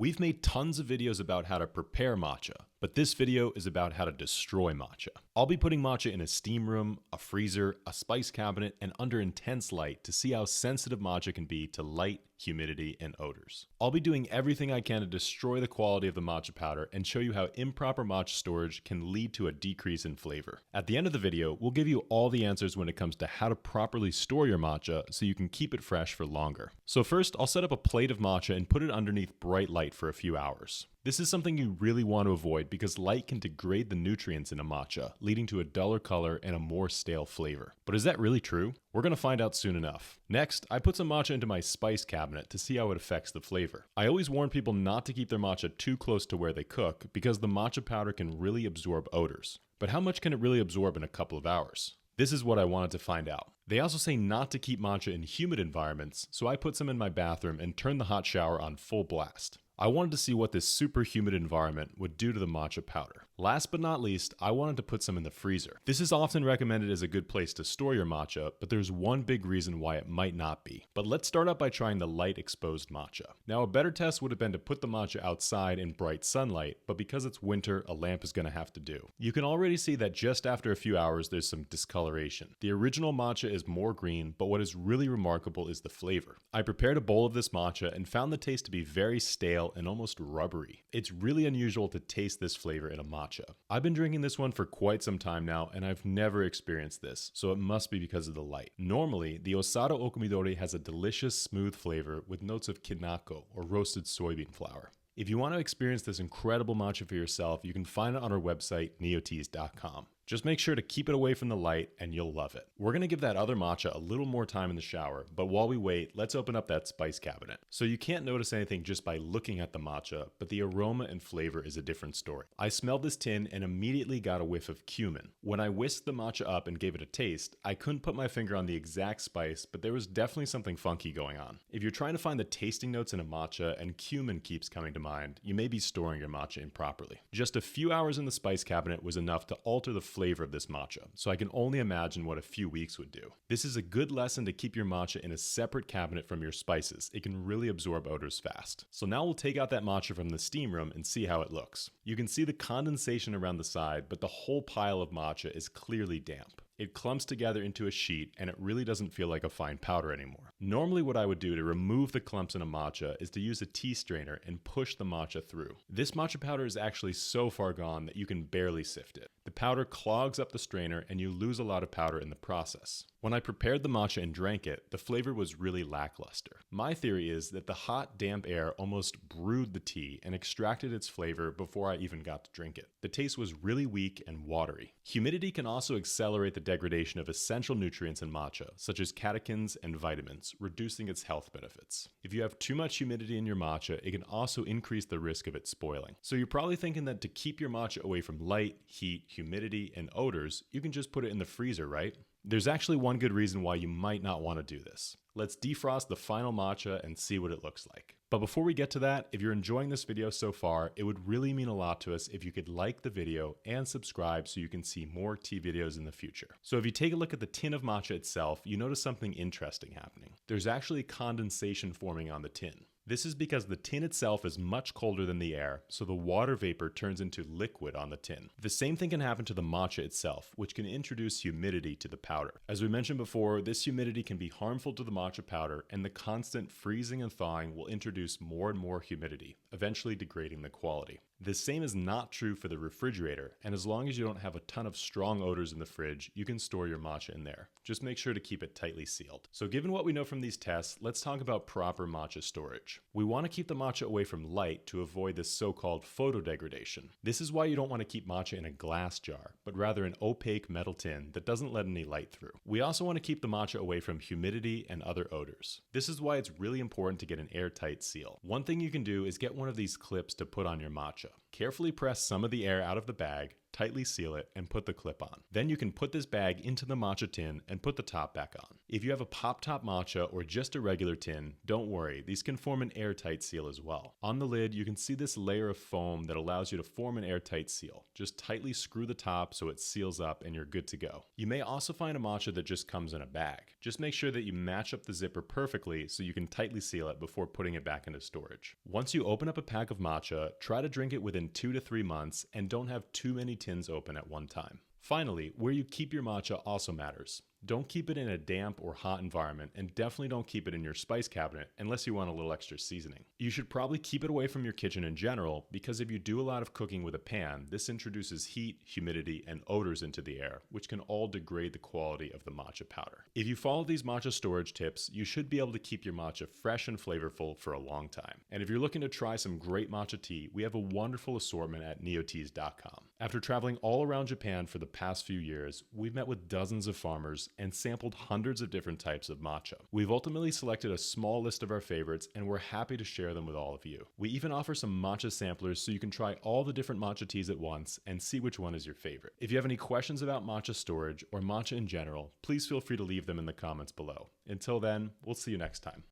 We've made tons of videos about how to prepare matcha, but this video is about how to destroy matcha. I'll be putting matcha in a steam room, a freezer, a spice cabinet, and under intense light to see how sensitive matcha can be to light, humidity, and odors. I'll be doing everything I can to destroy the quality of the matcha powder and show you how improper matcha storage can lead to a decrease in flavor. At the end of the video, we'll give you all the answers when it comes to how to properly store your matcha so you can keep it fresh for longer. So first, I'll set up a plate of matcha and put it underneath bright light for a few hours. This is something you really want to avoid because light can degrade the nutrients in a matcha, leading to a duller color and a more stale flavor. But is that really true? We're going to find out soon enough. Next, I put some matcha into my spice cabinet to see how it affects the flavor. I always warn people not to keep their matcha too close to where they cook because the matcha powder can really absorb odors. But how much can it really absorb in a couple of hours? This is what I wanted to find out. They also say not to keep matcha in humid environments, so I put some in my bathroom and turned the hot shower on full blast. I wanted to see what this super humid environment would do to the matcha powder. Last but not least, I wanted to put some in the freezer. This is often recommended as a good place to store your matcha, but there's one big reason why it might not be. But let's start out by trying the light exposed matcha. Now, a better test would have been to put the matcha outside in bright sunlight, but because it's winter, a lamp is going to have to do. You can already see that just after a few hours there's some discoloration. The original matcha is more green, but what is really remarkable is the flavor. I prepared a bowl of this matcha and found the taste to be very stale and almost rubbery. It's really unusual to taste this flavor in a matcha. I've been drinking this one for quite some time now and I've never experienced this, so it must be because of the light. Normally, the Osado Okumidori has a delicious smooth flavor with notes of kinako or roasted soybean flour. If you want to experience this incredible matcha for yourself, you can find it on our website, neoteas.com. Just make sure to keep it away from the light and you'll love it. We're going to give that other matcha a little more time in the shower, but while we wait, let's open up that spice cabinet. So you can't notice anything just by looking at the matcha, but the aroma and flavor is a different story. I smelled this tin and immediately got a whiff of cumin. When I whisked the matcha up and gave it a taste, I couldn't put my finger on the exact spice, but there was definitely something funky going on. If you're trying to find the tasting notes in a matcha and cumin keeps coming to mind, you may be storing your matcha improperly. Just a few hours in the spice cabinet was enough to alter the flavor of this matcha, so I can only imagine what a few weeks would do. This is a good lesson to keep your matcha in a separate cabinet from your spices. It can really absorb odors fast. So now we'll take out that matcha from the steam room and see how it looks. You can see the condensation around the side, but the whole pile of matcha is clearly damp. It clumps together into a sheet and it really doesn't feel like a fine powder anymore. Normally what I would do to remove the clumps in a matcha is to use a tea strainer and push the matcha through. This matcha powder is actually so far gone that you can barely sift it. The powder clogs up the strainer and you lose a lot of powder in the process. When I prepared the matcha and drank it, the flavor was really lackluster. My theory is that the hot, damp air almost brewed the tea and extracted its flavor before I even got to drink it. The taste was really weak and watery. Humidity can also accelerate the degradation of essential nutrients in matcha, such as catechins and vitamins, reducing its health benefits. If you have too much humidity in your matcha, it can also increase the risk of it spoiling. So you're probably thinking that to keep your matcha away from light, heat, humidity, and odors, you can just put it in the freezer, right? There's actually one good reason why you might not want to do this. Let's defrost the final matcha and see what it looks like. But before we get to that, if you're enjoying this video so far, it would really mean a lot to us if you could like the video and subscribe so you can see more tea videos in the future. So if you take a look at the tin of matcha itself, you notice something interesting happening. There's actually condensation forming on the tin. This is because the tin itself is much colder than the air, so the water vapor turns into liquid on the tin. The same thing can happen to the matcha itself, which can introduce humidity to the powder. As we mentioned before, this humidity can be harmful to the matcha powder, and the constant freezing and thawing will introduce more and more humidity, eventually degrading the quality. The same is not true for the refrigerator, and as long as you don't have a ton of strong odors in the fridge, you can store your matcha in there. Just make sure to keep it tightly sealed. So given what we know from these tests, let's talk about proper matcha storage. We want to keep the matcha away from light to avoid this so-called photodegradation. This is why you don't want to keep matcha in a glass jar, but rather an opaque metal tin that doesn't let any light through. We also want to keep the matcha away from humidity and other odors. This is why it's really important to get an airtight seal. One thing you can do is get one of these clips to put on your matcha. Carefully press some of the air out of the bag, tightly seal it, and put the clip on. Then you can put this bag into the matcha tin and put the top back on. If you have a pop top matcha or just a regular tin, don't worry, these can form an airtight seal as well. On the lid, you can see this layer of foam that allows you to form an airtight seal. Just tightly screw the top so it seals up and you're good to go. You may also find a matcha that just comes in a bag. Just make sure that you match up the zipper perfectly so you can tightly seal it before putting it back into storage. Once you open up a pack of matcha, try to drink it within 2 to 3 months and don't have too many tins open at one time. Finally, where you keep your matcha also matters. Don't keep it in a damp or hot environment, and definitely don't keep it in your spice cabinet unless you want a little extra seasoning. You should probably keep it away from your kitchen in general, because if you do a lot of cooking with a pan, this introduces heat, humidity, and odors into the air, which can all degrade the quality of the matcha powder. If you follow these matcha storage tips, you should be able to keep your matcha fresh and flavorful for a long time. And if you're looking to try some great matcha tea, we have a wonderful assortment at neoteas.com. After traveling all around Japan for the past few years, we've met with dozens of farmers and sampled hundreds of different types of matcha. We've ultimately selected a small list of our favorites, and we're happy to share them with all of you. We even offer some matcha samplers so you can try all the different matcha teas at once and see which one is your favorite. If you have any questions about matcha storage or matcha in general, please feel free to leave them in the comments below. Until then, we'll see you next time.